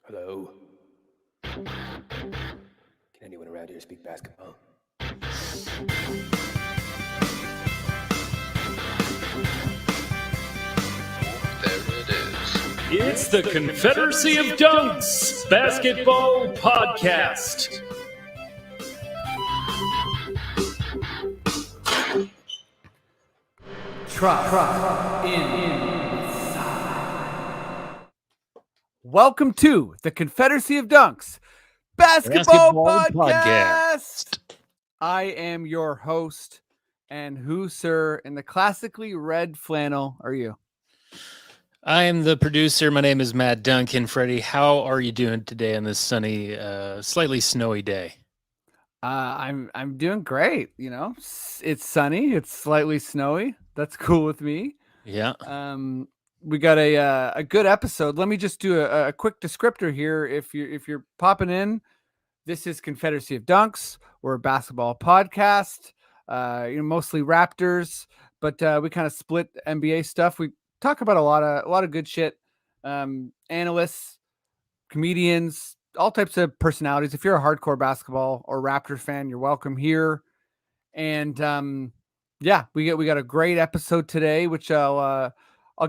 Hello? Can anyone around here speak basketball? There it is. It's the Confederacy of Dunks Basketball Podcast. Truck inside. Welcome to the Confederacy of Dunks Basketball Podcast. I am your host, and who, sir, in the classically red flannel are you? I am the producer. My name is Matt Duncan. Freddie, how are you doing today on this sunny, slightly snowy day? I'm doing great. You know, it's sunny. It's slightly snowy. That's cool with me. Yeah. We got a good episode. Let me just do a quick descriptor here. If you're popping in, this is Confederacy of Dunks. We're a basketball podcast. Mostly Raptors, but we kind of split NBA stuff. We talk about a lot of good shit. Analysts, comedians, all types of personalities. If you're a hardcore basketball or Raptors fan, you're welcome here. And we got a great episode today, which I'll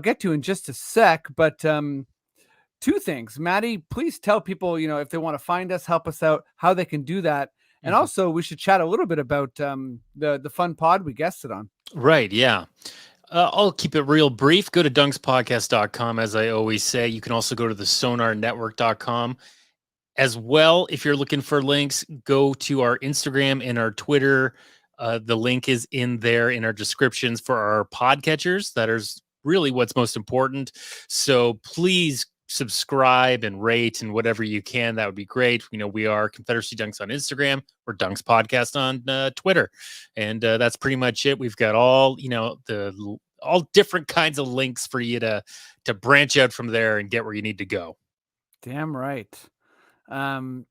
get to in just a sec. But two things, Maddie, please tell people, if they want to find us, help us out, how they can do that. And also we should chat a little bit about the fun pod we guested on. Right. Yeah. I'll keep it real brief. Go to dunkspodcast.com. As I always say, you can also go to the sonarnetwork.com as well. If you're looking for links, go to our Instagram and our Twitter. The link is in there in our descriptions for our podcatchers. That is really what's most important. So please subscribe and rate and whatever you can. That would be great. We are Confederacy Dunks on Instagram. We're Dunks Podcast on Twitter. And that's pretty much it. We've got all different kinds of links for you to branch out from there and get where you need to go. Damn right. Thank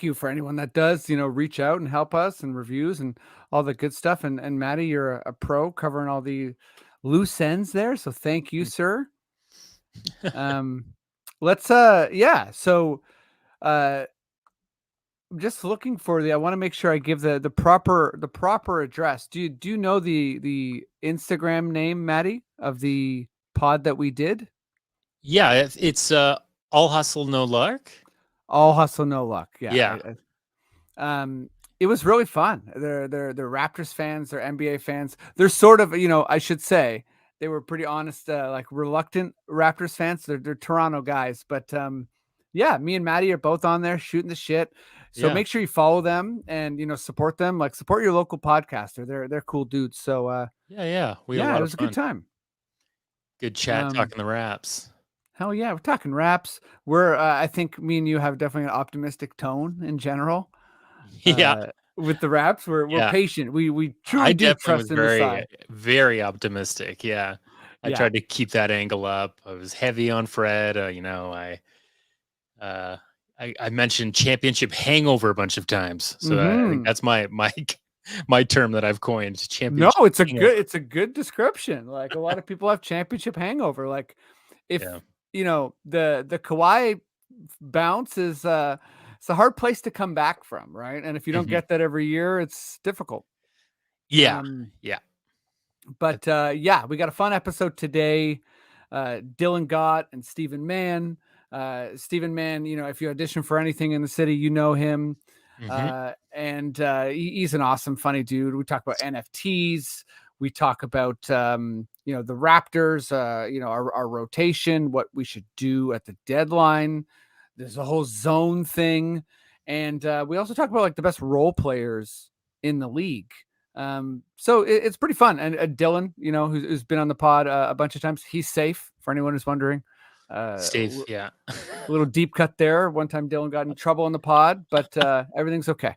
you for anyone that does, reach out and help us and reviews and all the good stuff. And Maddie, you're a pro covering all the loose ends there. So thank you, sir. So just looking for I want to make sure I give the proper address. Do you know the Instagram name, Maddie, of the pod that we did? Yeah, it's All Hustle No Luck. All Hustle No Luck. Yeah. It was really fun. They're Raptors fans, they're NBA fans. They're sort of, I should say they were pretty honest, like reluctant Raptors fans. They're Toronto guys, but me and Maddie are both on there shooting the shit. So make sure you follow them and support them. Like support your local podcaster. They're cool dudes. So it was a good time. Good chat talking the Raps. Hell yeah, we're talking Raps. We're I think me and you have definitely an optimistic tone in general. With the Raps, we're patient. We truly do trust in the side. Very optimistic. Yeah. I tried to keep that angle up. I was heavy on Fred. I mentioned championship hangover a bunch of times. So I think that's my term that I've coined. Championship. No, it's a good description. Like a lot of people have championship hangover. Like if the Kawhi bounce is it's a hard place to come back from, right? And if you don't get that every year, it's difficult. Yeah. But we got a fun episode today. Dylan Gott and Stephen Mann. Stephen Mann, if you audition for anything in the city, you know him. And he's an awesome, funny dude. We talk about NFTs. We talk about, the Raptors, our rotation, what we should do at the deadline. There's a whole zone thing. And we also talk about like the best role players in the league. So it's pretty fun. And Dylan, who's been on the pod a bunch of times, he's safe for anyone who's wondering. Steve, yeah. A little deep cut there. One time Dylan got in trouble in the pod, but everything's okay.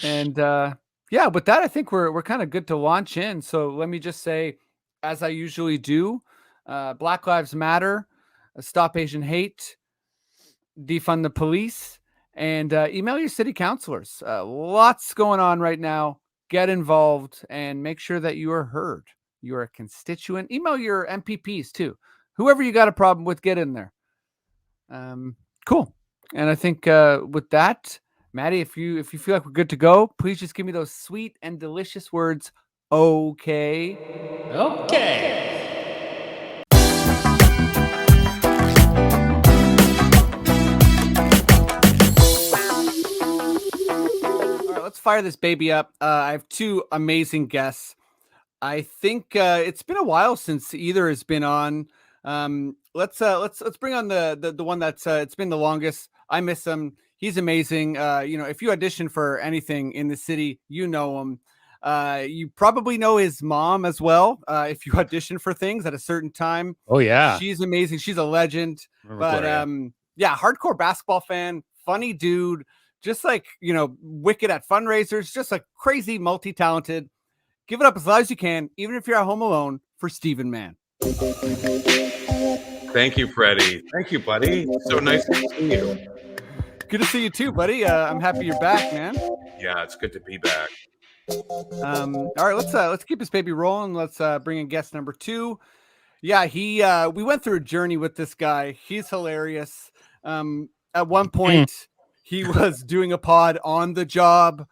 And with that, I think we're kind of good to launch in. So let me just say, as I usually do, Black Lives Matter, Stop Asian Hate, defund the police, and email your city councilors. Lots going on right now. Get involved and make sure that you are heard. you're a constituent. Email your MPPs too. Whoever you got a problem with, get in there. Cool. And I think with that, Maddie, if you feel like we're good to go, please just give me those sweet and delicious words. Okay. Okay. All right, let's fire this baby up. I have two amazing guests. I think it's been a while since either has been on. Let's bring on the one that's it's been the longest. I miss him. He's amazing. If you audition for anything in the city, you know him. You probably know his mom as well. If you audition for things at a certain time. Oh yeah. She's amazing. She's a legend. But hardcore basketball fan, funny dude, just like, wicked at fundraisers, just like crazy, multi-talented. Give it up as loud as you can, even if you're at home alone, for Stephen Mann. Thank you, Freddie. Thank you, buddy. So nice to see you. Good to see you too, buddy. I'm happy you're back, man. Yeah, it's good to be back. All right, let's keep this baby rolling. Let's bring in guest number 2. Yeah, we went through a journey with this guy. He's hilarious. At one point, he was doing a pod on the job.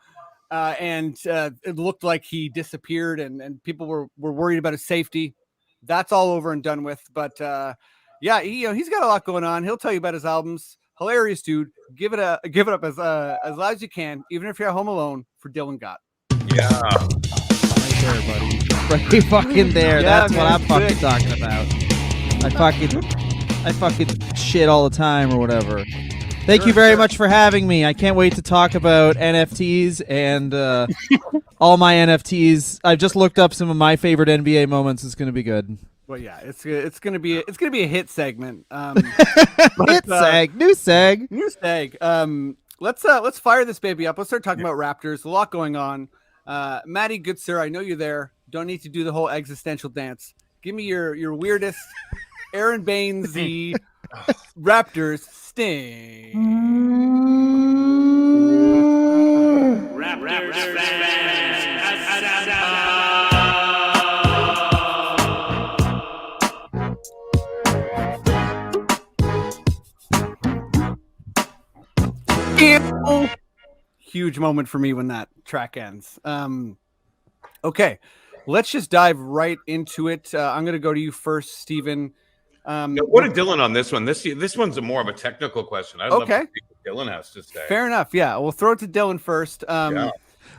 And it looked like he disappeared, and people were worried about his safety. That's all over and done with. But he's got a lot going on. He'll tell you about his albums. Hilarious dude. Give it up as loud as you can, even if you're at home alone, for Dylan Gott. Yeah. Right there, buddy. Right fucking there. Yeah, That's man, what I'm fucking sick. talking about. I fucking shit all the time or whatever. Thank you very much for having me. I can't wait to talk about NFTs and all my NFTs. I've just looked up some of my favorite NBA moments. It's going to be good. Well, yeah, it's gonna be a hit segment. New seg. Let's fire this baby up. Let's start talking about Raptors. A lot going on. Maddie, good sir, I know you're there. Don't need to do the whole existential dance. Give me your weirdest Aaron Bainesy Raptors sting. Raptors Huge moment for me when that track ends. Okay, let's just dive right into it. I'm going to go to you first, Stephen. What did Dylan on this one? This one's more of a technical question. I'd love to see what Dylan has to say. Fair enough. Yeah, we'll throw it to Dylan first.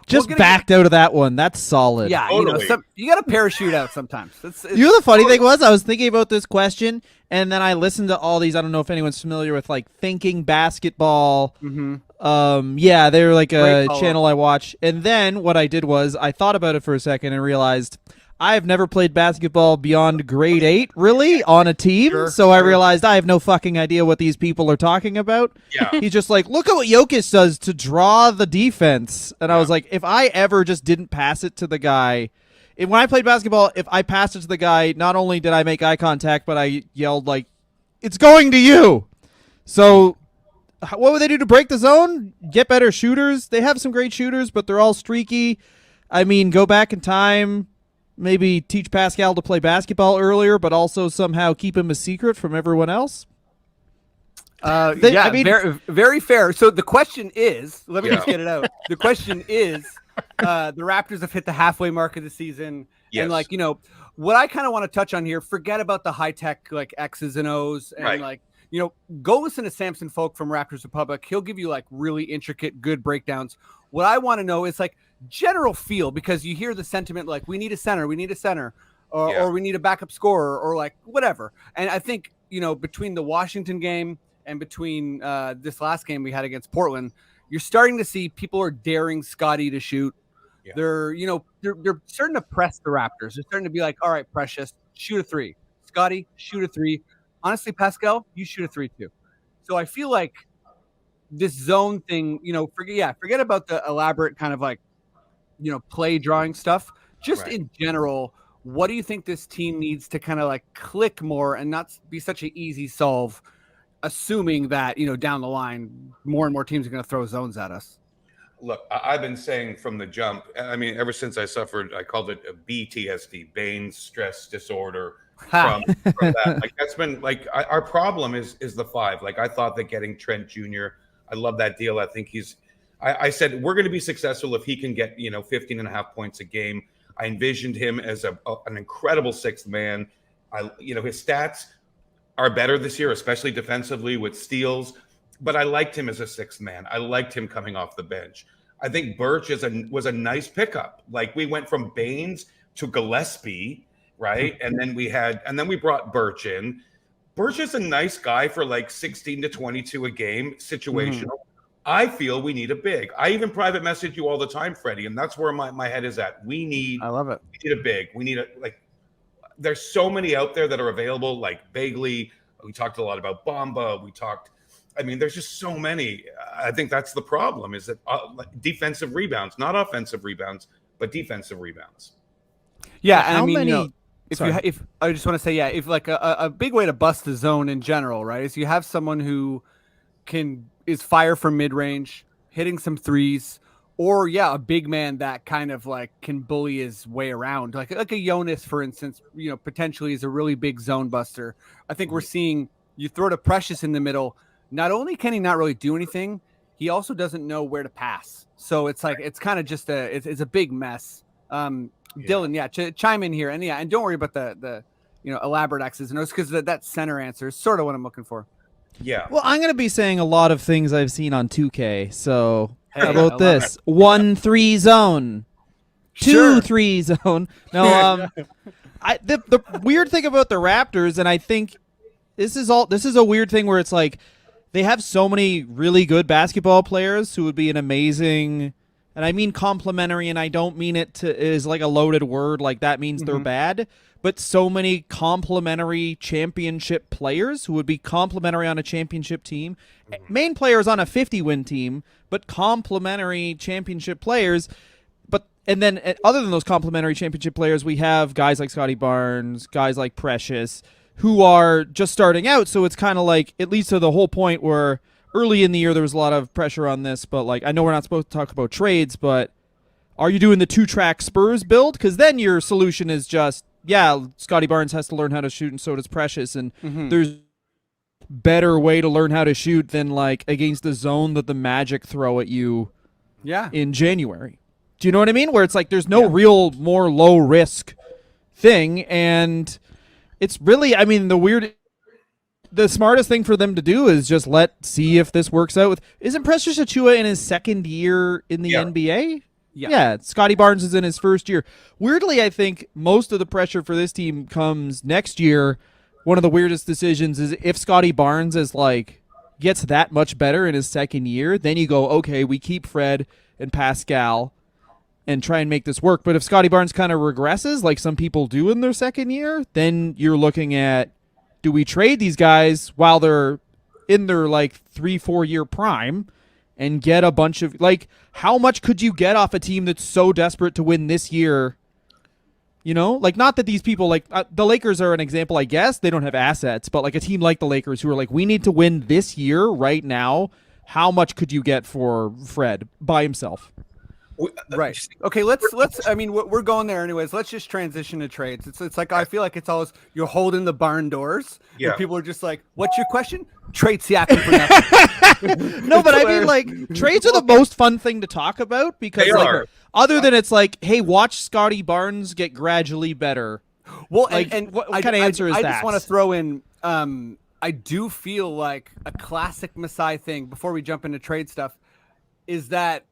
Just backed out of that one. That's solid. Yeah, totally. You got to parachute out sometimes. You know the funny thing was, I was thinking about this question, and then I listened to all these. I don't know if anyone's familiar with like Thinking Basketball. Mm-hmm. They're like a channel I watch. And then what I did was I thought about it for a second and realized I have never played basketball beyond grade 8, really, on a team. So I realized I have no fucking idea what these people are talking about. Yeah. He's just like, look at what Jokic does to draw the defense. And I was like, if I ever just didn't pass it to the guy, when I played basketball, if I passed it to the guy, not only did I make eye contact, but I yelled like, it's going to you. So what would they do to break the zone? Get better shooters. They have some great shooters, but they're all streaky. I mean, go back in time. Maybe teach Pascal to play basketball earlier, but also somehow keep him a secret from everyone else. Very, very fair. So the question is, let me just get it out. The question is, the Raptors have hit the halfway mark of the season. Yes. And what I kind of want to touch on here, forget about the high tech, like X's and O's and go listen to Samson Folk from Raptors Republic. He'll give you like really intricate, good breakdowns. What I want to know is like general feel, because you hear the sentiment like we need a center, or we need a backup scorer, or like whatever. And I think, between the Washington game and between this last game we had against Portland, you're starting to see people are daring Scotty to shoot. Yeah. They're starting to press the Raptors. They're starting to be like, all right, Precious, shoot a 3. Scotty, shoot a 3. Honestly, Pascal, you shoot a 3 too. So I feel like this zone thing, forget about the elaborate kind of like, play drawing stuff. Just in general, what do you think this team needs to kind of like click more and not be such an easy solve, assuming that, down the line, more and more teams are going to throw zones at us? Look, I've been saying from the jump. I mean, ever since I suffered, I called it a BTSD, Bane's stress disorder. From that, like that's been like our problem is the 5. Like I thought that getting Trent Jr. I love that deal. I think he's. I said we're going to be successful if he can get 15 and a half points a game. I envisioned him as an incredible 6th man. His stats are better this year, especially defensively with steals. But I liked him as a 6th man. I liked him coming off the bench. I think Birch was a nice pickup. Like we went from Baines to Gillespie, right? And then we brought Birch in. Birch is a nice guy for like 16 to 22 a game, situational. I feel we need a big. I even private message you all the time, Freddie, and that's where my head is at. I love it. We need a big. We need there's so many out there that are available, like Bagley. We talked a lot about Bamba. There's just so many. I think that's the problem is that defensive rebounds, not offensive rebounds, but defensive rebounds. Yeah. And if I just want to say, if like a big way to bust the zone in general, right, is you have someone who is fire from mid-range, hitting some threes, or a big man that kind of like can bully his way around, like a Jonas, for instance, potentially is a really big zone buster. I think we're seeing you throw to Precious in the middle. Not only can he not really do anything, he also doesn't know where to pass. So it's like it's kind of just it's a big mess. Dylan, chime in here, and don't worry about the elaborate X's and O's because that center answer is sort of what I'm looking for. Yeah. Well, I'm going to be saying a lot of things I've seen on 2K. So how about this? 1-3 zone, 2-3 zone. No, the weird thing about the Raptors, and I think this is a weird thing where it's like they have so many really good basketball players who would be an amazing, and I mean complimentary, and I don't mean it is like a loaded word, like that means they're bad. But so many complimentary championship players who would be complimentary on a championship team. Main players on a 50-win team, but complimentary championship players. And then other than those complimentary championship players, we have guys like Scotty Barnes, guys like Precious, who are just starting out. So it's kind of like, it leads to the whole point where early in the year there was a lot of pressure on this. But like, I know we're not supposed to talk about trades, but are you doing the 2-track Spurs build? Because then your solution is just, Scotty Barnes has to learn how to shoot, and so does Precious. And there's better way to learn how to shoot than like against the zone that the Magic throw at you in January. Do you know what I mean? Where it's like there's no real more low risk thing. And it's really, the smartest thing for them to do is just see if this works out. Isn't Precious Achiuwa in his 2nd year in the NBA? Yeah, Scotty Barnes is in his 1st year. Weirdly, I think most of the pressure for this team comes next year. One of the weirdest decisions is if Scotty Barnes gets that much better in his 2nd year, then you go, okay, we keep Fred and Pascal and try and make this work. But if Scotty Barnes kind of regresses, like some people do in their 2nd year, then you're looking at, do we trade these guys while they're in their 3-4 year prime and get a bunch of how much could you get off a team that's so desperate to win this year? Not that these people the Lakers are an example, I guess. They don't have assets, but a team like the Lakers who are we need to win this year right now. How much could you get for Fred by himself? Right. Okay. Let's. We're going there anyways. Let's just transition to trades. It's like I feel like it's always you're holding the barn doors. Yeah. And people are just like, "What's your question?" Trade Siakam for nothing. No, but trades are the most fun thing to talk about because other than it's hey, watch Scotty Barnes get gradually better. Well, and what kind of answer is that? I just want to throw in. I do feel like a classic Masai thing before we jump into trade stuff is that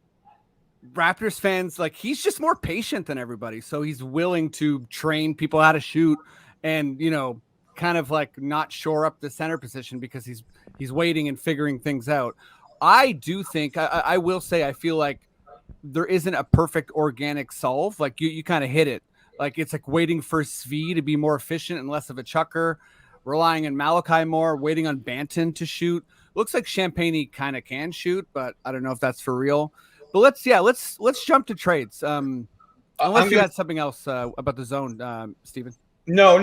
Raptors fans, he's just more patient than everybody. So he's willing to train people how to shoot and, kind of not shore up the center position because he's waiting and figuring things out. I do think I will say, I feel like there isn't a perfect organic solve. You kind of hit it. It's waiting for Svi to be more efficient and less of a chucker, relying on Malachi more, waiting on Banton to shoot. Looks like Champagne kind of can shoot, but I don't know if that's for real. But let's jump to trades. Unless you had something else about the zone, Steven. No.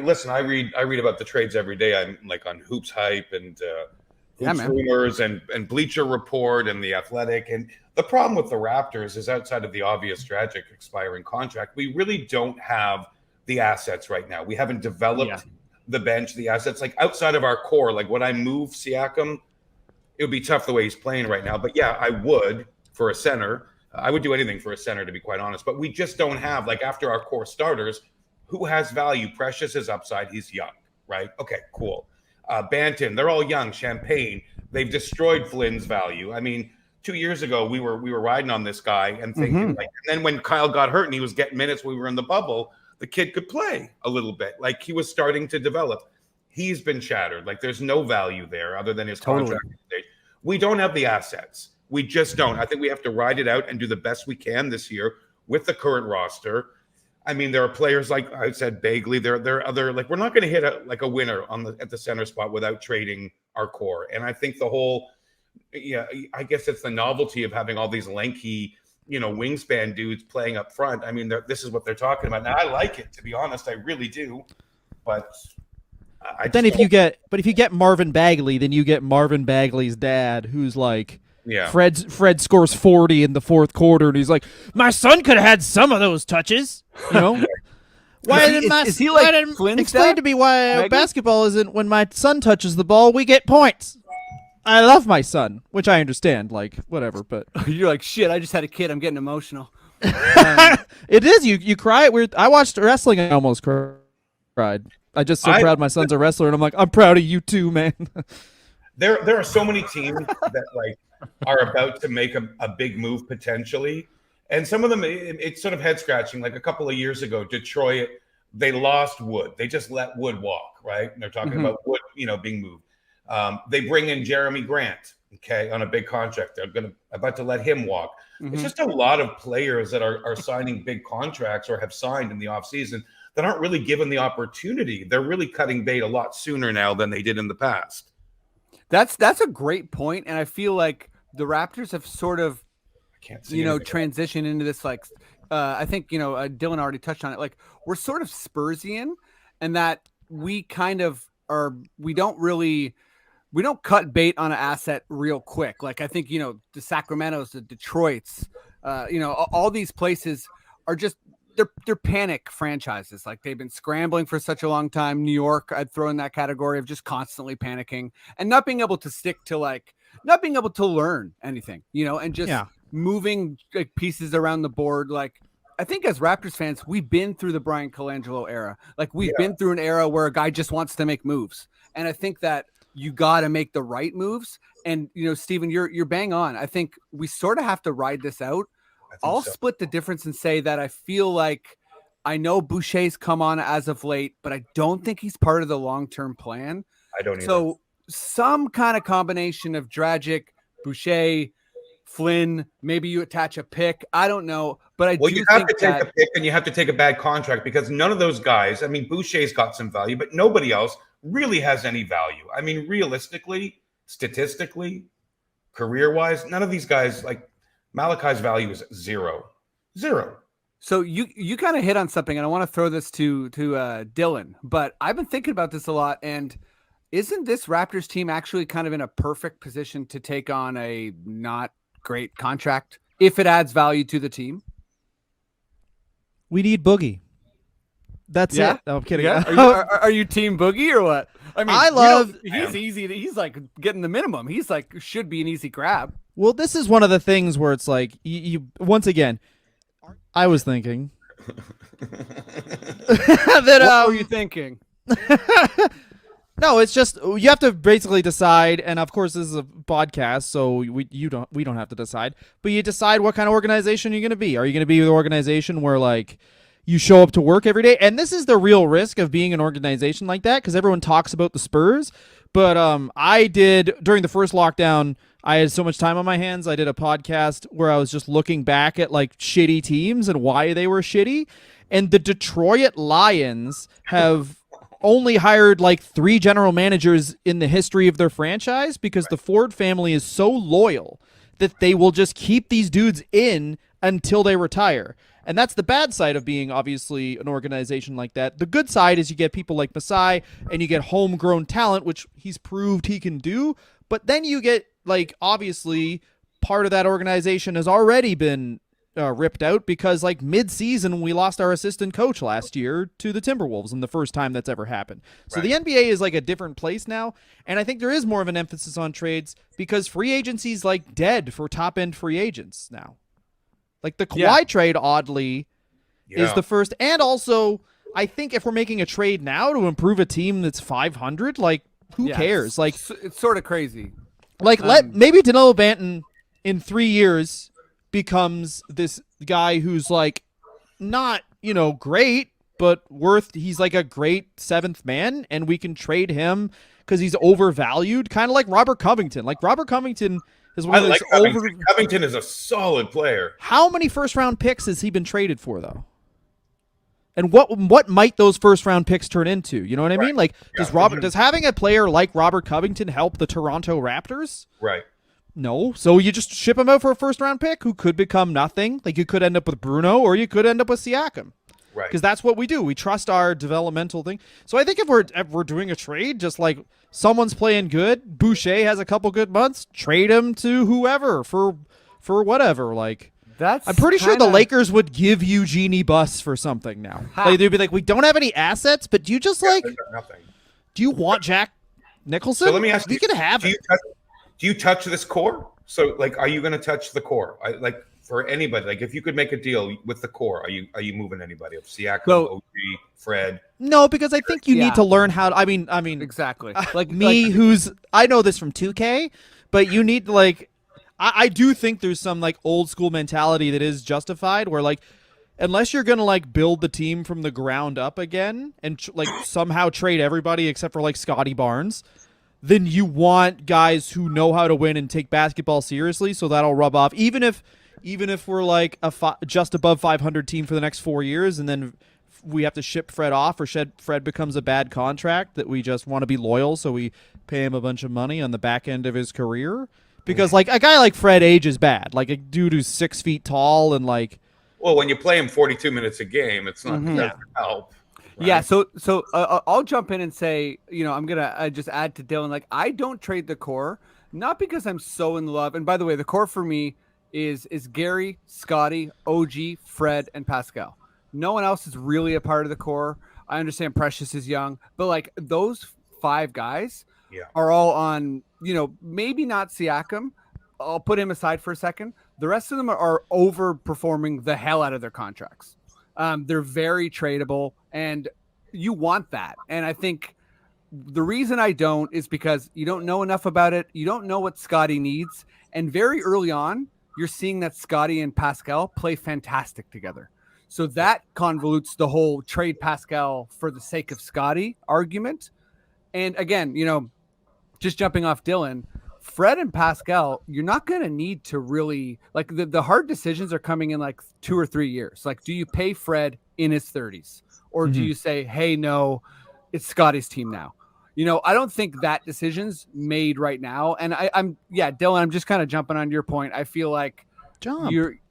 Listen, I read about the trades every day. I'm on Hoops Hype, and Yeah, man. Rumors and Bleacher Report and The Athletic. And the problem with the Raptors is outside of the obvious tragic expiring contract, we really don't have the assets right now. We haven't developed the bench, the assets. Like outside of our core, like would I move Siakam? It would be tough the way he's playing right now. But yeah, I would for a center. I would do anything for a center, to be quite honest. But we just don't have, like after our core starters, who has value? Precious is upside. He's young, right? Okay, cool. Banton, they're all young. Champagne, they've destroyed Flynn's value. I mean, 2 years ago we were riding on this guy and thinking, like, and then when Kyle got hurt and he was getting minutes when we were in the bubble, the kid could play a little bit. Like he was starting to develop. He's been shattered. Like there's no value there other than his contract. We don't have the assets. We just don't. I think we have to ride it out and do the best we can this year with the current roster. I mean, there are players like I said, Bagley. There are other, like, we're not going to hit a winner at the center spot without trading our core. And I think the whole, I guess it's the novelty of having all these lanky, wingspan dudes playing up front. I mean, this is what they're talking about. Now, I like it, to be honest. I really do. But if you get Marvin Bagley, then you get Marvin Bagley's dad, who's like, Fred scores 40 in the fourth quarter, and he's like, my son could have had some of those touches. Why didn't my is he like Flynn's explain dad? to me why Maggie? basketball isn't when my son touches the ball, we get points. I love my son, which I understand, like whatever, but You're like, shit, I just had a kid. I'm getting emotional. it is you cry. I watched wrestling and I almost cried. I just so proud my son's a wrestler, and I'm like, I'm proud of you too, man. There are so many teams that like are about to make a big move potentially, and some of them it's sort of head scratching. Like a couple of years ago, Detroit, they lost Wood. They just let Wood walk, right? And they're talking about Wood, being moved. They bring in Jeremy Grant, on a big contract. They're about to let him walk. It's just a lot of players that are signing big contracts or have signed in the offseason that aren't really given the opportunity. They're really cutting bait a lot sooner now than they did in the past. That's a great point, and I feel like the Raptors have sort of, transitioned into this. Like, I think Dylan already touched on it. Like, we're sort of Spursian, and that we kind of are. We don't cut bait on an asset real quick. Like I think the Sacramentos, the Detroits, all these places are just. They're panic franchises. Like they've been scrambling for such a long time. New York, I'd throw in that category of just constantly panicking and not being able to stick to not being able to learn anything, and just moving like pieces around the board. Like I think as Raptors fans, we've been through the Brian Colangelo era. Like we've been through an era where a guy just wants to make moves. And I think that you got to make the right moves. And, Steven, you're bang on. I think we sort of have to ride this out. I'll split the difference and say that I feel like I know Boucher's come on as of late, but I don't think he's part of the long-term plan. I don't either. So some kind of combination of Dragic, Boucher, Flynn, maybe you attach a pick. I don't know, but you have to take a pick and you have to take a bad contract because none of those guys, I mean, Boucher's got some value, but nobody else really has any value. I mean, realistically, statistically, career-wise, none of these guys, like Malachi's value is zero. So you kind of hit on something, and I want to throw this to Dylan, but I've been thinking about this a lot, and isn't this Raptors team actually kind of in a perfect position to take on a not great contract if it adds value to the team? We need Boogie. That's it. No, I'm kidding. Yeah? Are you team Boogie or what? I mean, he's easy. He's like getting the minimum. He's like should be an easy grab. Well, this is one of the things where it's like you once again. I was thinking that. What were you thinking? No, it's just you have to basically decide, and of course this is a podcast, so we don't have to decide, but you decide what kind of organization you're going to be. Are you going to be the organization where like you show up to work every day? And this is the real risk of being an organization like that because everyone talks about the Spurs, but I did during the first lockdown. I had so much time on my hands. I did a podcast where I was just looking back at like shitty teams and why they were shitty, and the Detroit Lions have only hired like 3 general managers in the history of their franchise because the Ford family is so loyal that they will just keep these dudes in until they retire. And that's the bad side of being obviously an organization like that. The good side is you get people like Masai and you get homegrown talent, which he's proved he can do. But then you get, like, obviously part of that organization has already been ripped out because, like, mid-season we lost our assistant coach last year to the Timberwolves, and the first time that's ever happened. So the NBA is like a different place now, and I think there is more of an emphasis on trades because free agency's like dead for top-end free agents now. Like the Kawhi trade, oddly, is the first, and also I think if we're making a trade now to improve a team that's 500, like, who cares? Like, it's sort of crazy. Like, maybe Danilo Banton in 3 years becomes this guy who's like not, great, but he's like a great seventh man, and we can trade him because he's overvalued, kind of like Robert Covington. Like, Robert Covington is one of those Covington is a solid player. How many first round picks has he been traded for, though? And what might those first round picks turn into? You know what I mean? Like, does having a player like Robert Covington help the Toronto Raptors? Right. No. So you just ship him out for a first round pick who could become nothing. Like, you could end up with Bruno or you could end up with Siakam. Right. Because that's what we do. We trust our developmental thing. So I think if we're doing a trade, just like someone's playing good, Boucher has a couple good months, trade him to whoever for whatever. Like, I'm pretty sure the Lakers would give you Genie Buss for something now. Like, they'd be like, we don't have any assets, but do you just nothing. Do you want Jack Nicholson? So let me ask you, can have it. Do you touch this core? So, like, are you going to touch the core? Like, for anybody, like, if you could make a deal with the core, are you moving anybody? Of Siakam, OG, Fred? No, because I think you need to learn how to, I mean, exactly. Like me, I know this from 2K, but you need to, like, I do think there's some, like, old school mentality that is justified where, like, unless you're going to, like, build the team from the ground up again and like somehow trade everybody except for, like, Scotty Barnes, then you want guys who know how to win and take basketball seriously, so that'll rub off. Even if we're like just above 500 team for the next 4 years, and then we have to ship Fred off, or Fred becomes a bad contract that we just want to be loyal, so we pay him a bunch of money on the back end of his career. Because, like, a guy like Fred age is bad. Like, a dude who's 6 feet tall and, like... Well, when you play him 42 minutes a game, it's not going to help. Right? Yeah, so I'll jump in and say, I'm going to just add to Dylan, like, I don't trade the core, not because I'm so in love. And by the way, the core for me is Gary, Scotty, OG, Fred, and Pascal. No one else is really a part of the core. I understand Precious is young, but, like, those 5 guys are all on, maybe not Siakam. I'll put him aside for a second. The rest of them are overperforming the hell out of their contracts. They're very tradable, and you want that. And I think the reason I don't is because you don't know enough about it. You don't know what Scotty needs. And very early on, you're seeing that Scotty and Pascal play fantastic together. So that convolutes the whole trade Pascal for the sake of Scotty argument. And again, just jumping off Dylan, Fred and Pascal, you're not going to need to really, like, the hard decisions are coming in like 2 or 3 years. Like, do you pay Fred in his 30s, or do you say, hey, no, it's Scotty's team now? I don't think that decision's made right now. And Dylan, I'm just kind of jumping on your point. I feel like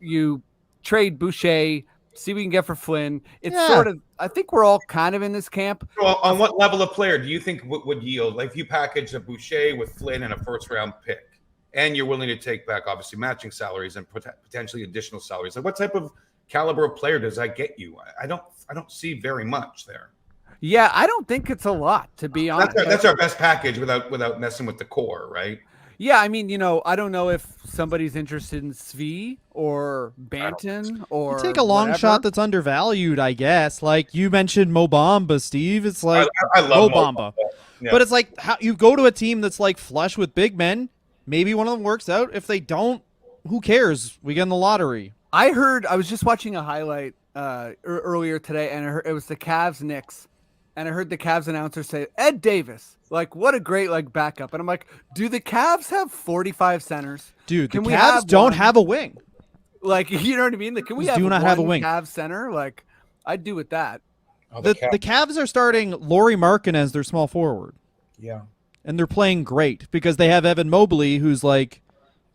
you trade Boucher, see what we can get for Flynn. It's sort of, I think we're all kind of in this camp. So on what level of player do you think would yield? Like, if you package a Boucher with Flynn and a first-round pick, and you're willing to take back, obviously, matching salaries and potentially additional salaries, like, what type of caliber of player does that get you? I don't see very much there. Yeah, I don't think it's a lot, to be honest. That's our best package without messing with the core, right? Yeah, I mean, I don't know if somebody's interested in Svi or Banton or you take a long shot that's undervalued, I guess. Like, you mentioned Mo Bamba, Steve. It's like I love Mo Bamba. Yeah. But it's like, how you go to a team that's like flush with big men. Maybe one of them works out. If they don't, who cares? We get in the lottery. I was just watching a highlight earlier today, and it was the Cavs-Knicks. And I heard the Cavs announcer say, Ed Davis, like, what a great, like, backup. And I'm like, do the Cavs have 45 centers? Dude, the Cavs don't have a wing. Like, you know what I mean? Like, can we have a wing Cavs center? Like, I'd do with that. Oh, the Cavs are starting Lauri Markkanen as their small forward. Yeah. And they're playing great because they have Evan Mobley, who's like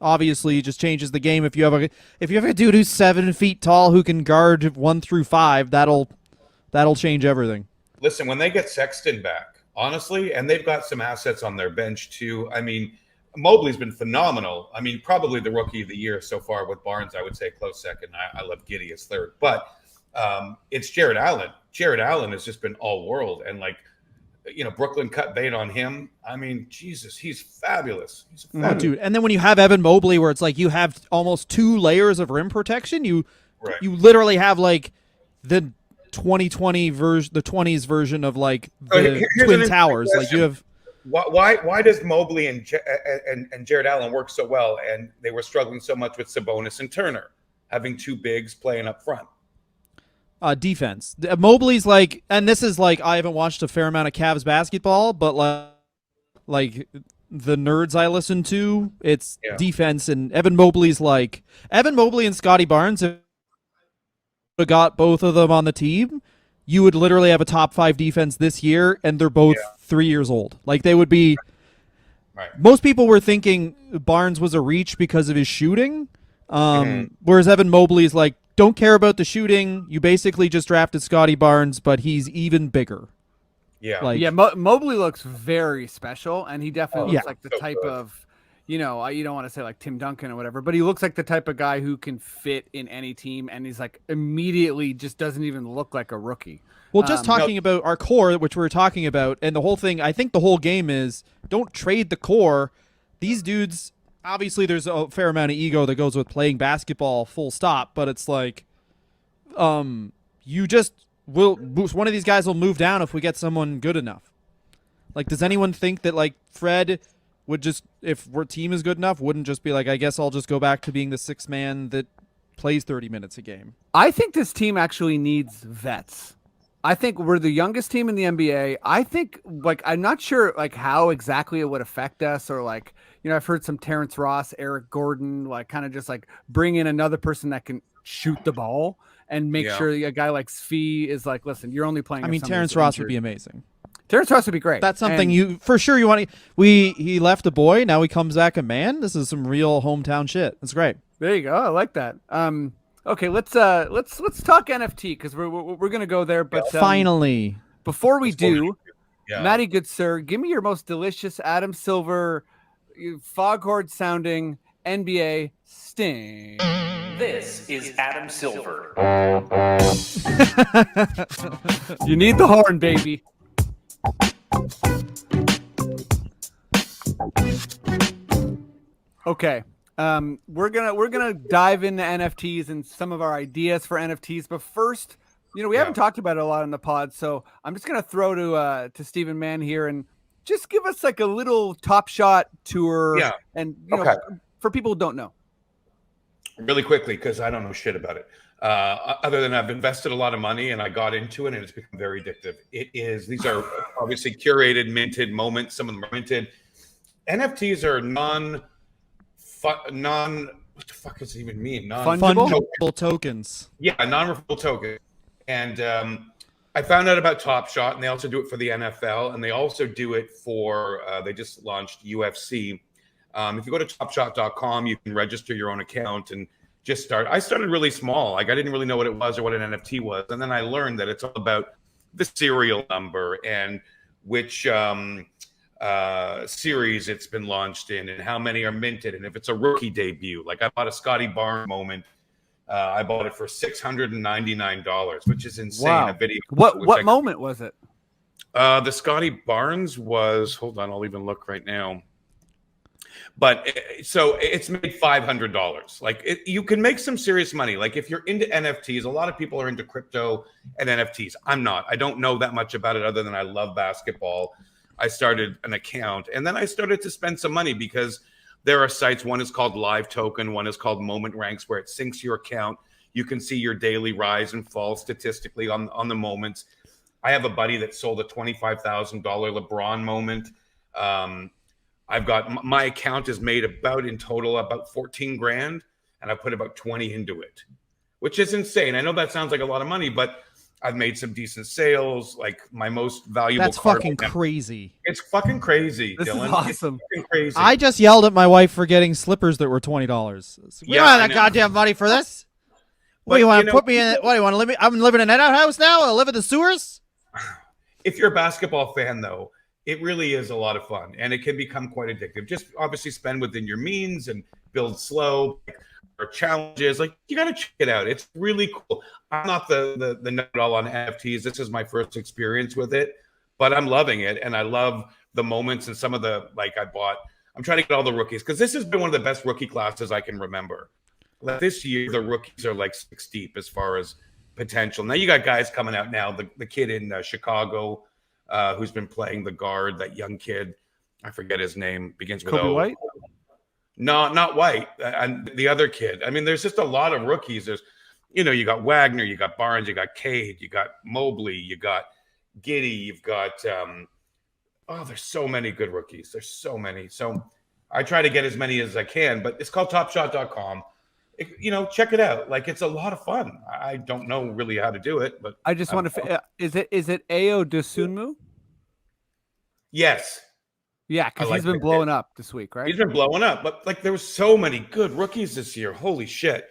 obviously just changes the game. If you have a dude who's 7 feet tall who can guard 1 through 5, that'll change everything. Listen, when they get Sexton back, honestly, and they've got some assets on their bench too. I mean, Mobley's been phenomenal. I mean, probably the rookie of the year so far with Barnes, I would say close second. I love Giddey as third, but it's Jared Allen. Jared Allen has just been all world, and like, Brooklyn cut bait on him. I mean, Jesus, he's fabulous. He's fabulous. Dude. And then when you have Evan Mobley, where it's like you have almost 2 layers of rim protection, you literally have like the 2020 version, the 20s version of like the Twin Towers. Like you have. Why does Mobley and Jared Allen work so well, and they were struggling so much with Sabonis and Turner, having 2 bigs playing up front? Defense. Mobley's like, and this is like, I haven't watched a fair amount of Cavs basketball, but like the nerds I listen to, it's defense. And Evan Mobley and Scotty Barnes, if you got both of them on the team, you would literally have a top 5 defense this year, and they're both 3 years old. Like they would be. Right. Most people were thinking Barnes was a reach because of his shooting, whereas Evan Mobley's like, don't care about the shooting. You basically just drafted Scotty Barnes, but he's even bigger. Yeah. Mobley looks very special, and he definitely looks like the type of, you don't want to say like Tim Duncan or whatever, but he looks like the type of guy who can fit in any team, and he's like immediately just doesn't even look like a rookie. Well, just talking about our core, which we were talking about, and the whole thing, I think the whole game is don't trade the core. These dudes, obviously there's a fair amount of ego that goes with playing basketball full stop, but it's like you just will one of these guys will move down if we get someone good enough. Like, does anyone think that like Fred would just, if our team is good enough, wouldn't just be like, I guess I'll just go back to being the 6th man that plays 30 minutes a game? I think this team actually needs vets. I think we're the youngest team in the NBA. I think, like, I'm not sure like how exactly it would affect us, or like, I've heard some Terrence Ross, Eric Gordon, like kind of just like bring in another person that can shoot the ball and make sure a guy like Svi is like, listen, you're only playing. I mean, Terrence Ross would be amazing. Terrence Ross would be great. That's something you for sure you want to. He left a boy, now he comes back a man. This is some real hometown shit. That's great. There you go. I like that. Okay, let's talk NFT because we're gonna go there. But finally, before we do, Matty, good sir, give me your most delicious Adam Silver, foghorn sounding NBA sting. This is Adam Silver. You need the horn, baby. Okay. We're gonna dive into NFTs and some of our ideas for NFTs, but first, we haven't talked about it a lot in the pod, so I'm just gonna throw to Stephen Mann here and just give us like a little Top Shot tour, and for people who don't know, really quickly, because I don't know shit about it. Other than I've invested a lot of money and I got into it, and it's become very addictive. These are obviously curated, minted moments. Some of them are minted. NFTs are what the fuck does it even mean? Fungible tokens. Yeah, non-refundable token. And I found out about Top Shot, and they also do it for the NFL, and they also do it for, they just launched UFC. If you go to topshot.com, you can register your own account and just start. I started really small. Like, I didn't really know what it was or what an NFT was. And then I learned that it's all about the serial number and which series it's been launched in and how many are minted, and if it's a rookie debut. Like, I bought a Scotty Barnes moment. I bought it for $699, which is insane. Wow. A video. What moment was it? The Scotty Barnes was, hold on, I'll even look right now. But so it's made $500. Like, you can make some serious money. Like, if you're into NFTs, a lot of people are into crypto and NFTs. I'm not. I don't know that much about it other than I love basketball. I started an account, and then I started to spend some money because there are sites. One is called Live Token. One is called Moment Ranks, where it syncs your account. You can see your daily rise and fall statistically on the moments. I have a buddy that sold a $25,000 LeBron moment. I've got my account is made in total about 14 grand, and I put about 20 into it, which is insane. I know that sounds like a lot of money, but I've made some decent sales. Like my most valuable That's card fucking right now- crazy. It's fucking crazy, This is Dylan. awesome. It's fucking crazy. I just yelled at my wife for getting slippers that were $20. We Yeah, don't have I that know. goddamn money for this. What But, do you want you to know, put me in? What do you want to live? I'm living in an outhouse now. I live in the sewers. if you're a basketball fan, though, it really is a lot of fun, and it can become quite addictive. Just obviously spend within your means and build slow or challenges. Like you got to check it out. It's really cool. I'm not the know-it-all on NFTs. This is my first experience with it, but I'm loving it, and I love the moments and some of the I'm trying to get all the rookies because this has been one of the best rookie classes I can remember. Like this year, the rookies are like 6 deep as far as potential. Now you got guys coming out now. The kid in Chicago. Who's been playing the guard, that young kid. I forget his name. Begins with Kobe O. White? No, not White. And the other kid. I mean, there's just a lot of rookies. There's, you got Wagner, you got Barnes, you got Cade, you got Mobley, you got Giddey, you've got there's so many good rookies. There's so many. So I try to get as many as I can, but it's called topshot.com. Check it out. Like it's a lot of fun. I don't know really how to do it, but I just want to. Is it Ao Dosunmu? Yes. Yeah, because like he's been the blowing up this week, right? He's been blowing up, but like there was so many good rookies this year. Holy shit!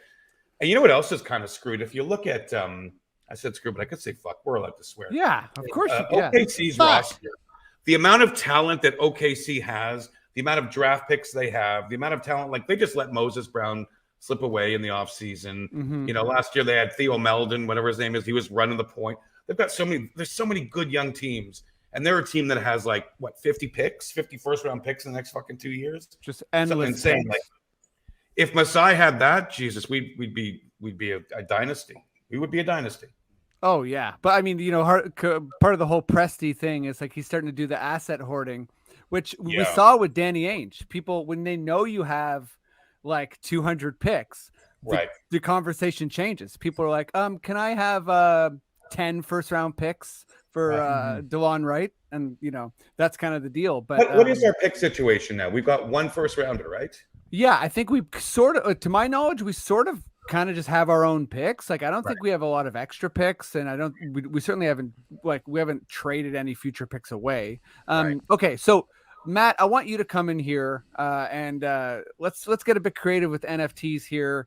And you know what else is kind of screwed? If you look at, I said screw, but I could say fuck. We're allowed to swear. Yeah, of course. OKC's roster, the amount of talent that OKC has, the amount of draft picks they have, the amount of talent. Like they just let Moses Brown slip away in the offseason. Mm-hmm. Last year they had Theo Meldon, whatever his name is. He was running the point. They've got there's so many good young teams. And they're a team that has 50 picks, 50 first-round picks in the next fucking 2 years. Just endless. Insane. Like, if Masai had that, Jesus, we'd be a dynasty. We would be a dynasty. Oh yeah, but I mean, part of the whole Presti thing is like he's starting to do the asset hoarding, which we saw with Danny Ainge. People, when they know you have like 200 picks, right? The conversation changes. People are like, can I have 10 first-round picks for DeLon Wright? And that's kind of the deal. But what is our pick situation now? We've got 1 first rounder, right? Yeah, I think we sort of, to my knowledge, we sort of kind of just have our own picks. Like I don't think we have a lot of extra picks, and we certainly haven't we haven't traded any future picks away. Okay, so Matt, I want you to come in here and let's get a bit creative with NFTs here.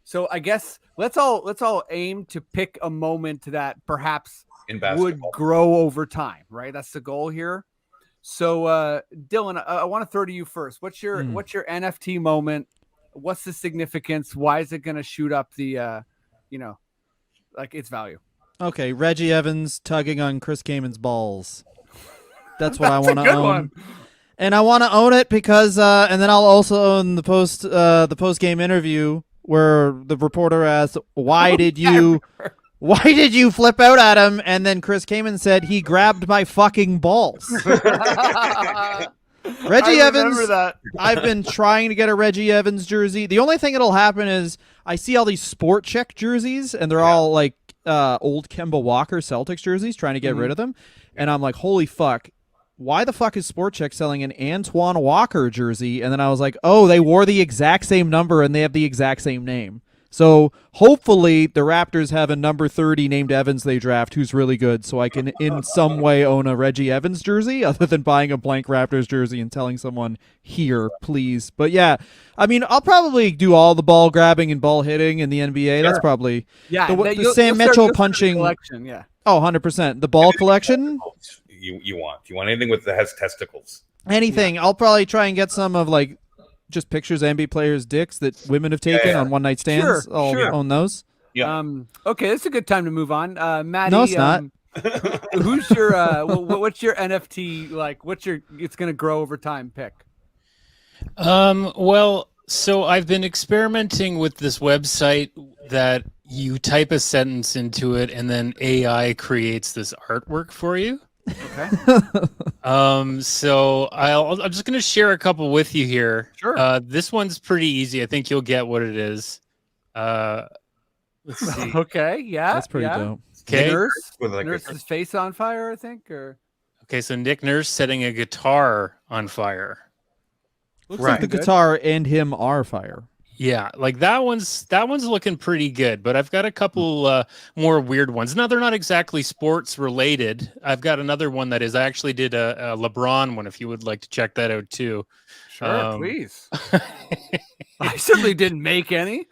So I guess let's all aim to pick a moment that perhaps would grow over time, right? That's the goal here. So Dylan, I want to throw to you first. What's your NFT moment? What's the significance? Why is it going to shoot up the its value? Okay, Reggie Evans tugging on Chris Kamen's balls. That's what I want to own. One. And I want to own it because and then I'll also own the post game interview where the reporter asked, "Why did you flip out at him?" And then Chris Kaman said, "He grabbed my fucking balls." Reggie Evans. I've been trying to get a Reggie Evans jersey. The only thing that'll happen is I see all these Sport Check jerseys, and they're all like old Kemba Walker Celtics jerseys, trying to get rid of them. And I'm like, holy fuck. Why the fuck is Sport Check selling an Antoine Walker jersey? And then I was like, oh, they wore the exact same number and they have the exact same name. So hopefully the Raptors have a number 30 named Evans they draft who's really good, so I can in some way own a Reggie Evans jersey other than buying a blank Raptors jersey and telling someone, here, please. But yeah, I mean, I'll probably do all the ball grabbing and ball hitting in the NBA. That's probably the Sam Mitchell punching. Collection, yeah. Oh, 100%. The ball collection. You want anything that has testicles. Anything. Yeah. I'll probably try and get some of just pictures of NBA players' dicks that women have taken on one night stands. I'll own those. Yeah. Okay, it's a good time to move on. Maddie, no, it's not. Who's your what's your NFT like? It's going to grow over time pick? Well, so I've been experimenting with this website that you type a sentence into it and then AI creates this artwork for you. Okay. So I'm just gonna share a couple with you here. Sure. This one's pretty easy. I think you'll get what it is. Let's see. Okay. Yeah. That's pretty dope. Okay. Nurse's face on fire, I think. Or okay, so Nick Nurse setting a guitar on fire. Looks like the guitar and him are fire. Yeah, like that one's looking pretty good, but I've got a couple more weird ones. Now they're not exactly sports related. I've got another one that is I actually did a LeBron one if you would like to check that out too. Sure, please. I certainly didn't make any.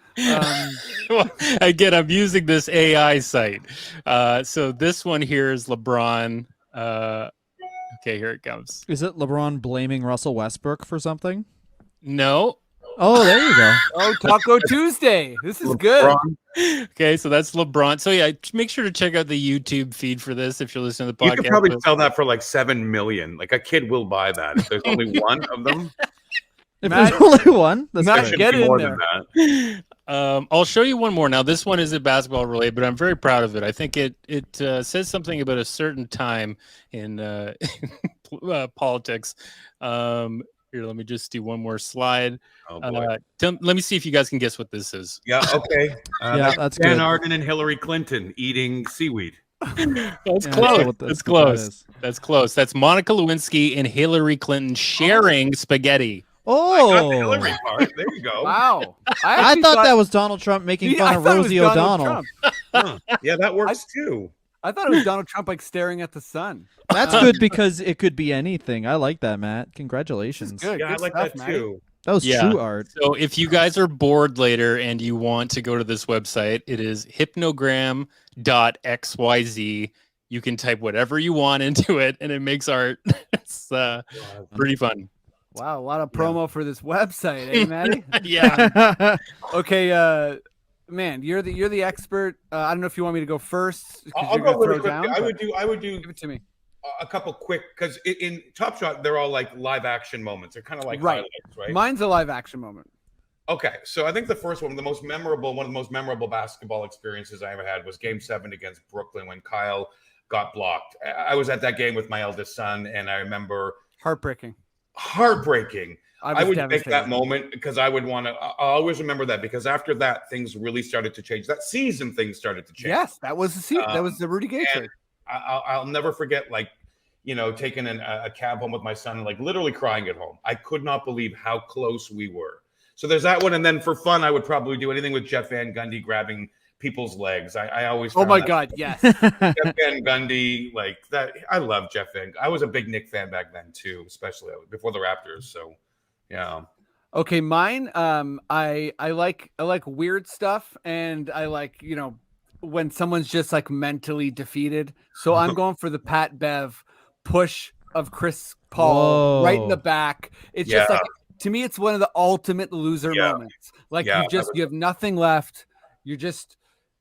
Well, again, I'm using this AI site. So this one here is LeBron. Okay, here it comes. Is it LeBron blaming Russell Westbrook for something? No. Oh, there you go. Oh, Taco Tuesday. This is good. Okay, so that's LeBron. So yeah, make sure to check out the YouTube feed for this if you're listening to the podcast. You could probably sell that for like 7 million. Like a kid will buy that if there's only one of them. If there's only one, that's Matt, great. get in more there. than that. I'll show you one more. Now, this one isn't basketball related, but I'm very proud of it. I think it says something about a certain time in politics. Here, let me just do one more slide. Oh, boy. Let me see if you guys can guess what this is. Yeah, okay. Yeah, that's Dan good. Arden and Hillary Clinton eating seaweed. That's Yeah, close. what That's that close. is. That's close. That's Monica Lewinsky and Hillary Clinton sharing spaghetti. I got the Oh, Hillary part. There you go. Wow. I actually thought that was Donald Trump making Yeah, fun I of thought it was Rosie Donald O'Donnell. Trump. Huh. Yeah, that works too. I thought it was Donald Trump like staring at the sun. That's good because it could be anything. I like that, Matt. This is Congratulations. good. Yeah, I Good like stuff, that Matty. too. That was Yeah. true art. So if you guys are bored later and you want to go to this website, it is hypnogram.xyz. You can type whatever you want into it and it makes art. It's pretty fun. Wow, a lot of promo for this website, eh, Matty? Yeah. Okay, man, you're the expert. I don't know if you want me to go first. 'Cause I'll you're go gonna really throw quickly. down, I but would do give it to me. a couple quick because in Top Shot they're all like live action moments. They're kind of like Right. highlights, right? Mine's a live action moment. Okay, so I think the first one, one of the most memorable basketball experiences I ever had was Game 7 against Brooklyn when Kyle got blocked. I was at that game with my eldest son, and I remember Heartbreaking. heartbreaking. I was would make devastated. that moment because I would want to. I always remember that because after that, things really started to change. That season, things started to change. Yes, that was that was the Rudy Gay and trade. I'll never forget, like, taking a cab home with my son and like literally crying at home. I could not believe how close we were. So there's that one, and then for fun, I would probably do anything with Jeff Van Gundy grabbing people's legs. I always. Oh found my that- God, yes. Jeff Van Gundy, like that. I love Jeff Van. I was a big Knick fan back then too, especially before the Raptors. So, yeah. Okay, mine. I like weird stuff, and I like when someone's just like mentally defeated. So I'm going for the Pat Bev push of Chris Paul right in the Whoa. back. It's just Yeah. like, to me, it's one of the ultimate loser Yeah. moments. Like Yeah, you have nothing left. You're just,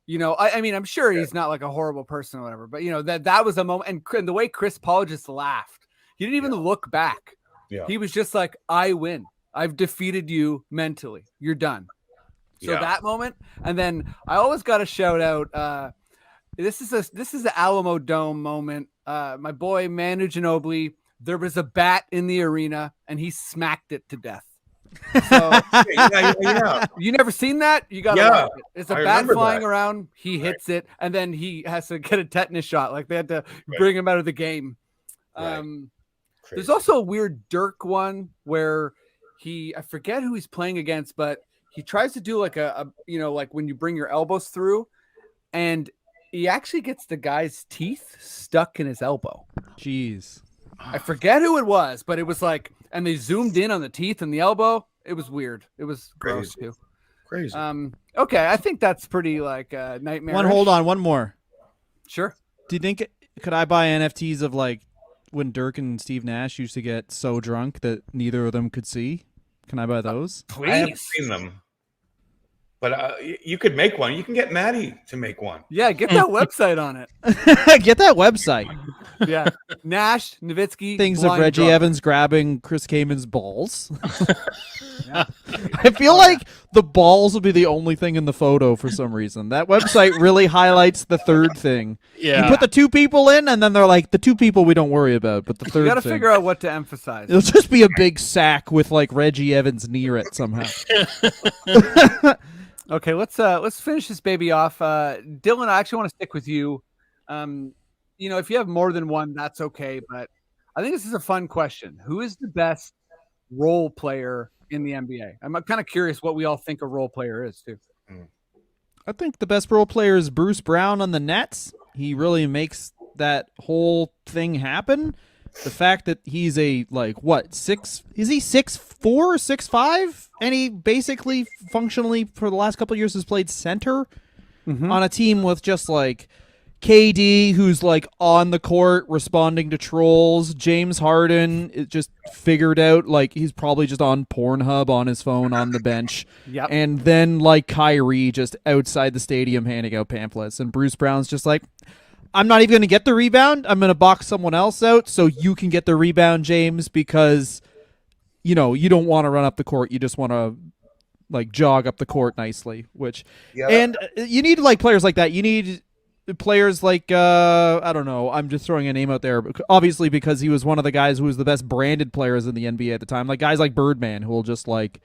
I mean, I'm sure he's not like a horrible person or whatever, but that was a moment. And the way Chris Paul just laughed, he didn't even look back. Yeah. He was just like, I win. I've defeated you mentally. You're done. So Yeah. that moment. And then I always got to shout out, this is the Alamo Dome moment. My boy Manu Ginobili, there was a bat in the arena and he smacked it to death. So yeah. you never seen that? You gotta Yeah, watch it. It's a I bat remember flying that. around, he hits it, and then he has to get a tetanus shot. Like they had to Right. bring him out of the game. Right. There's also a weird Dirk one where I forget who he's playing against, but he tries to do like a like when you bring your elbows through, and he actually gets the guy's teeth stuck in his elbow. Jeez. I forget who it was, but it was like, and they zoomed in on the teeth and the elbow. It was weird. It was gross Crazy. too. Crazy. Okay, I think that's pretty like nightmare. Hold on, one more. Sure. Do you think could I buy NFTs of like when Dirk and Steve Nash used to get so drunk that neither of them could see? Can I buy those? Please. I haven't seen them, but you could make one. You can get Maddie to make one. Yeah, get that website on it. Get that website. Yeah, Nash, Nowitzki, Things of blind Reggie drunk. Evans grabbing Chris Kamen's balls. I feel like the balls will be the only thing in the photo for some reason. That website really highlights the third thing. Yeah. You put the two people in, and then they're like, the two people we don't worry about, but the third You got to thing. figure out what to emphasize. It'll just be a big sack with like Reggie Evans near it somehow. Okay, let's finish this baby off. Dylan, I actually want to stick with you. If you have more than one, that's okay. But I think this is a fun question. Who is the best role player in the NBA. I'm kind of curious what we all think a role player is too. I think the best role player is Bruce Brown on the Nets. He really makes that whole thing happen. The fact that he's a is he 6'4", 6'5", and he basically functionally for the last couple of years has played center on a team with just like KD, who's like on the court responding to trolls. James Harden it just figured out like he's probably just on Pornhub on his phone on the bench. Yep. And then like Kyrie just outside the stadium handing out pamphlets. And Bruce Brown's just like, I'm not even going to get the rebound. I'm going to box someone else out so you can get the rebound, James, because you don't want to run up the court. You just want to like jog up the court nicely, and you need like players like that. You need players like I don't know, I'm just throwing a name out there, obviously because he was one of the guys who was the best branded players in the NBA at the time, like guys like Birdman, who will just like,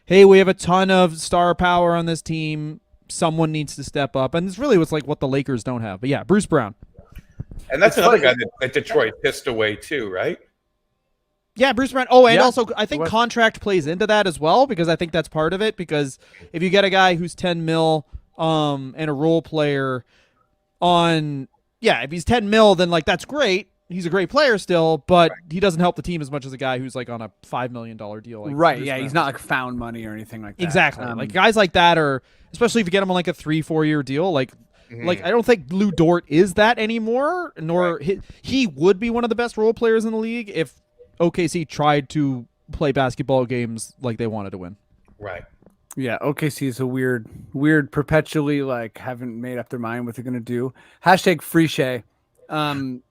hey, we have a ton of star power on this team, someone needs to step up, and it's really what's like what the Lakers don't have. But yeah, Bruce Brown. And that's another guy that Detroit pissed away too, right? Yeah, Bruce Brown. Oh, and also I think contract plays into that as well, because I think that's part of it, because if you get a guy who's 10 mil and a role player if he's 10 mil, then like that's great. He's a great player still, but he doesn't help the team as much as a guy who's like on a $5 million deal. Like Right. Yeah. He's not like found money or anything like that. Exactly. Like guys like that are, especially if you get him on like a 3-4 year deal, like I don't think Lou Dort is that anymore, nor he would be one of the best role players in the league if OKC tried to play basketball games like they wanted to win. Right. Yeah, OKC is a weird, perpetually like haven't made up their mind what they're gonna do. Hashtag free Shea. Because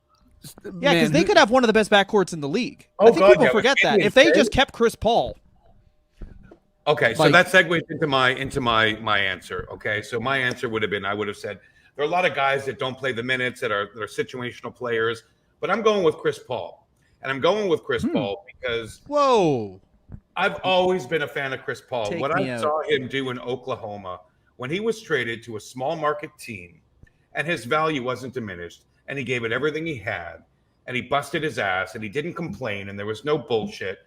they could have one of the best backcourts in the league. Oh, I think people forget that. If they just kept Chris Paul. Okay, so that segues into my answer. Okay, so my answer would have been, I would have said there are a lot of guys that don't play the minutes that are situational players, but I'm going with Chris Paul, and I'm going with Chris Paul because I've always been a fan of Chris Paul. What I saw him do in Oklahoma when he was traded to a small market team, and his value wasn't diminished, and he gave it everything he had, and he busted his ass, and he didn't complain, and there was no bullshit.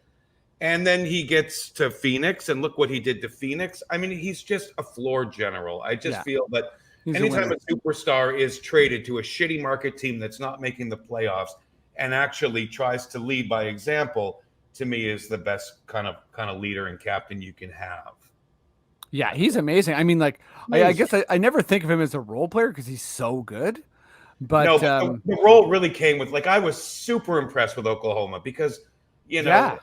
And then he gets to Phoenix, and look what he did to Phoenix. I mean, he's just a floor general. I just feel that anytime a superstar is traded to a shitty market team that's not making the playoffs and actually tries to lead by example, to me is the best kind of leader and captain you can have. Yeah, he's amazing. I mean, like, I guess I never think of him as a role player because he's so good. But no, the role really came with, like, I was super impressed with Oklahoma because, that's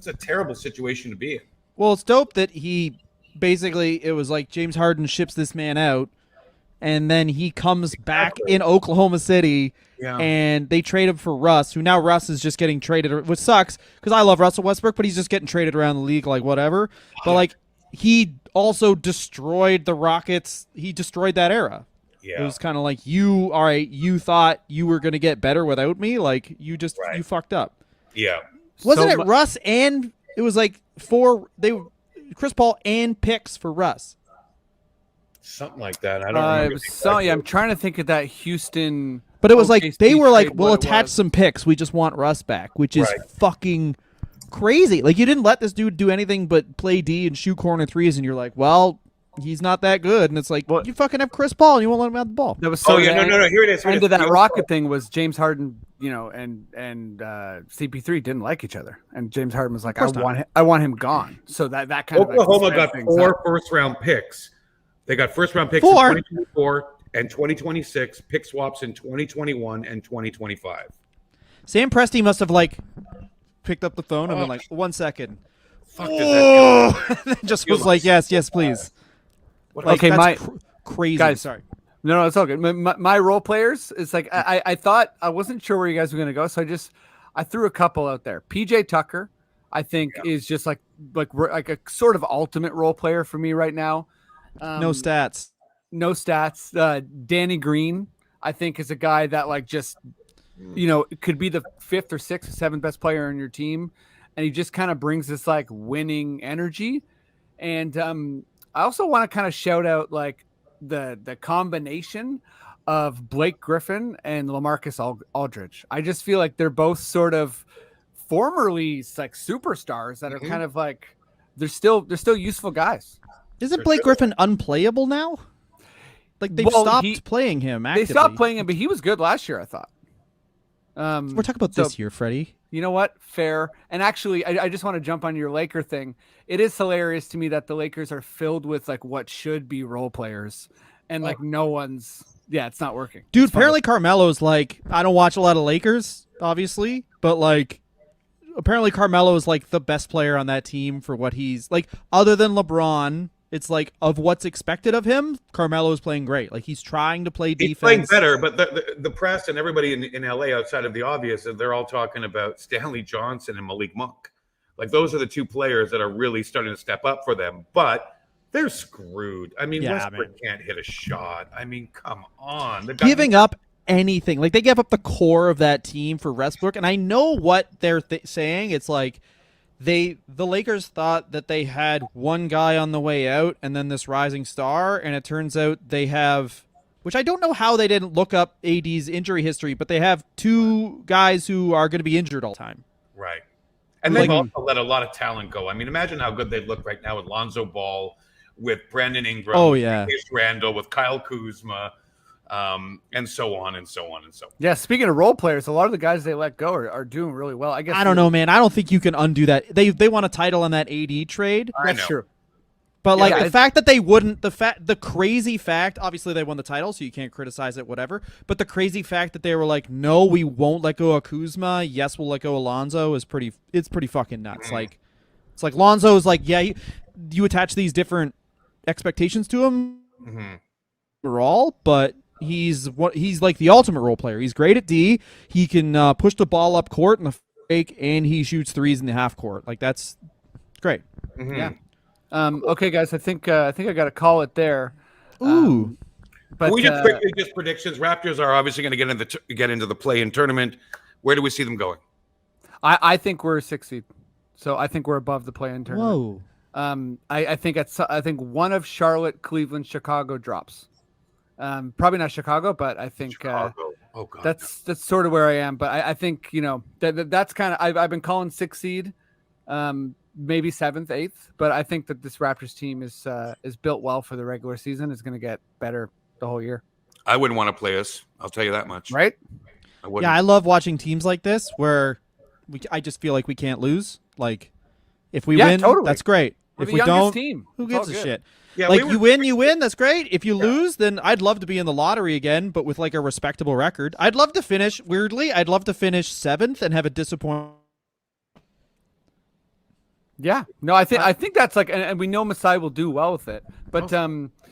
a terrible situation to be in. Well, it's dope that it was like James Harden ships this man out, and then he comes back in Oklahoma City, and they trade him for Russ, who now Russ is just getting traded, which sucks because I love Russell Westbrook, but he's just getting traded around the league like whatever. But like he also destroyed the Rockets. He destroyed that era. Yeah. It was kind of like you thought you were going to get better without me. Like you fucked up. Yeah. Wasn't it Russ and it was like Chris Paul and picks for Russ? Something like that. I don't remember. I'm trying to think of that Houston. But it was like they were like, we'll attach some picks. We just want Russ back, which is fucking crazy. Like you didn't let this dude do anything but play D and shoot corner threes, and you're like, well, he's not that good. And it's like, you fucking have Chris Paul and you won't let him have the ball. That was no. Here it is. End of that Rocket thing was James Harden, and CP3 didn't like each other, and James Harden was like, I want him gone. So that kind Oklahoma of got 4 first-round picks. They got first-round picks in 2024 and 2026, pick swaps in 2021 and 2025. Sam Presti must have like picked up the phone and been like, 1 second. Fuck does that feel? Just was like, yes, please. Like, okay, crazy. Guys, sorry. No, it's all good. My role players, it's like I thought I wasn't sure where you guys were gonna go, so I threw a couple out there. PJ Tucker, I think, is just like a sort of ultimate role player for me right now. No stats. Danny Green, I think, is a guy that like just could be the 5th or 6th or 7th best player on your team, and he just kind of brings this like winning energy. And I also want to kind of shout out like the combination of Blake Griffin and LaMarcus Aldridge. I just feel like they're both sort of formerly like superstars that are Mhm. kind of like they're still useful guys. Isn't Blake Griffin unplayable now? Like they've Well, stopped playing him actively. They stopped playing him, but he was good last year, I thought. We're talking about so- this year, Freddie. You know what? Fair. And actually, I just want to jump on your Laker thing. It is hilarious to me that the Lakers are filled with like what should be role players, and like no one's. Yeah, it's not working. Dude, It's funny. apparently Carmelo's like, I don't watch a lot of Lakers, obviously, but like, apparently Carmelo is like the best player on that team for what he's like, other than LeBron. It's like of what's expected of him, Carmelo is playing great. Like he's trying to play defense. He's playing better, but the press and everybody in LA outside of the obvious, they're all talking about Stanley Johnson and Malik Monk. Like those are the two players that are really starting to step up for them, but they're screwed. I mean, Yeah, Westbrook man. can't hit a shot. I mean, come on. Giving up anything. Like they gave up the core of that team for Westbrook, and I know what they're saying. It's like the Lakers thought that they had one guy on the way out and then this rising star, and it turns out they have, which I don't know how they didn't look up AD's injury history, but they have two guys who are going to be injured all the time. Right. And they've also let a lot of talent go. I mean, imagine how good they'd look right now with Lonzo Ball, with Brandon Ingram, Oh, yeah. with Randall, with Kyle Kuzma, and so on and so on and so on. Yeah, speaking of role players, a lot of the guys they let go are doing really well. I guess I don't know, man. I don't think you can undo that. They won a title on that AD trade. I That's know. true. But Yeah, like the it's- fact that they wouldn't, the crazy fact, obviously they won the title, so you can't criticize it, whatever. But the crazy fact that they were like, no, we won't let go of Kuzma. Yes, we'll let go of Lonzo it's pretty fucking nuts. Like, it's like Lonzo is like, yeah, you attach these different expectations to him overall, but he's like the ultimate role player. He's great at D. He can push the ball up court in the fake, and he shoots threes in the half court. Like that's great. Yeah. Okay, guys, I think I got to call it there. Ooh. But we just quickly just predictions. Raptors are obviously going to get into the play-in tournament. Where do we see them going? I think we're 6th seed, so I think we're above the play-in tournament. Whoa. I think one of Charlotte, Cleveland, Chicago drops. Probably not Chicago, but I think Chicago. Oh God, that's sort of where I am. But I think that's kind of I've been calling 6th seed, maybe 7th, 8th. But I think that this Raptors team is built well for the regular season. Is going to get better the whole year. I wouldn't want to play us. I'll tell you that much. Right? I wouldn't. Yeah, I love watching teams like this where I just feel like we can't lose. Like, if we win, totally. that's great. We're If the we youngest don't, team. who It's all gives a good. shit? Yeah, Like, we were- you win, that's great. If you lose, then I'd love to be in the lottery again, but with like a respectable record. I'd love to finish 7th and have a disappointing. Yeah, no, I think that's like, and we know Masai will do well with it. But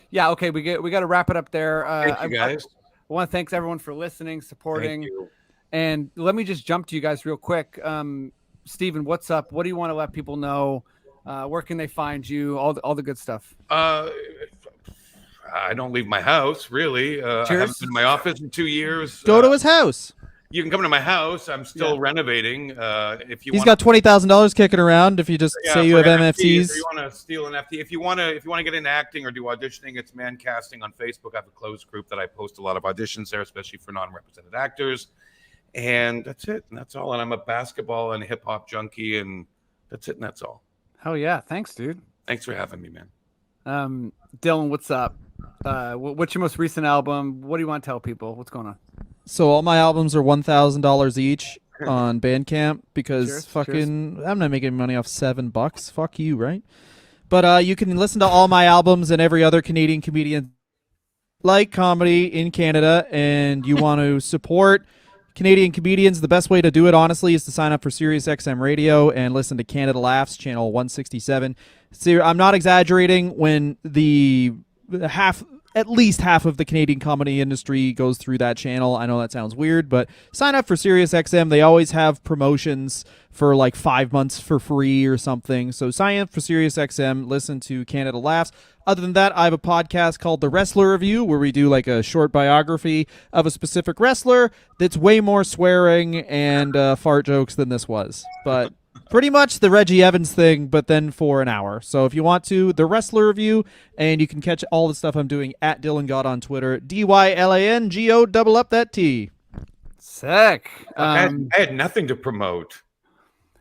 yeah, okay, we got to wrap it up there. Thank you guys. I want to thank everyone for listening, supporting, Thank you. and let me just jump to you guys real quick. Steven, what's up? What do you want to let people know? Where can they find you? All the good stuff. I don't leave my house really. I haven't been in my office in 2 years. Go to his house. You can come to my house. I'm still renovating. If you He's want got $20,000 kicking around. If you just say you have for NFTs. If you want to steal an NFT, if you want to get into acting or do auditioning, it's Man Casting on Facebook. I have a closed group that I post a lot of auditions there, especially for non-represented actors. And that's it. And that's all. And I'm a basketball and hip hop junkie, and that's it. And that's all. Hell yeah, thanks, dude. Thanks for having me, man. Dylan, what's up? What's your most recent album? What do you want to tell people? What's going on? So all my albums are $1,000 each on Bandcamp because Cheers. I'm not making money off $7. Fuck you, right? But you can listen to all my albums and every other Canadian comedian like comedy in Canada, and you want to support Canadian comedians. The best way to do it, honestly, is to sign up for SiriusXM Radio and listen to Canada Laughs, channel 167. So I'm not exaggerating when at least half of the Canadian comedy industry goes through that channel. I know that sounds weird, but sign up for SiriusXM. They always have promotions for like 5 months for free or something. So sign up for SiriusXM, listen to Canada Laughs. Other than that, I have a podcast called The Wrestler Review where we do like a short biography of a specific wrestler that's way more swearing and fart jokes than this was. But pretty much the Reggie Evans thing, but then for an hour. So if you want to, The Wrestler Review, and you can catch all the stuff I'm doing at Dylan God on Twitter, DYLANGO double up that T. Sick. I had nothing to promote.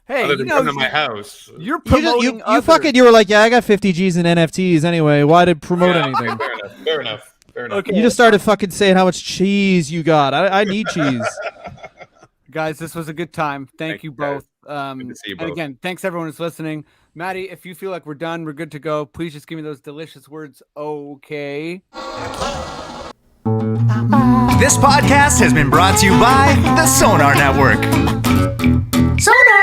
Hey, Other than come to my house. you're You promoting just, you were like, yeah, I got 50 G's in NFTs anyway. Why did promote Yeah, anything? Fair enough. Okay. You just started fucking saying how much cheese you got. I need cheese. Guys, this was a good time. Thank you guys. both. Good to see you And both. again, thanks everyone who's listening. Maddie, if you feel like we're done, we're good to go, please just give me those delicious words. Okay. This podcast has been brought to you by the Sonar Network. Sonar!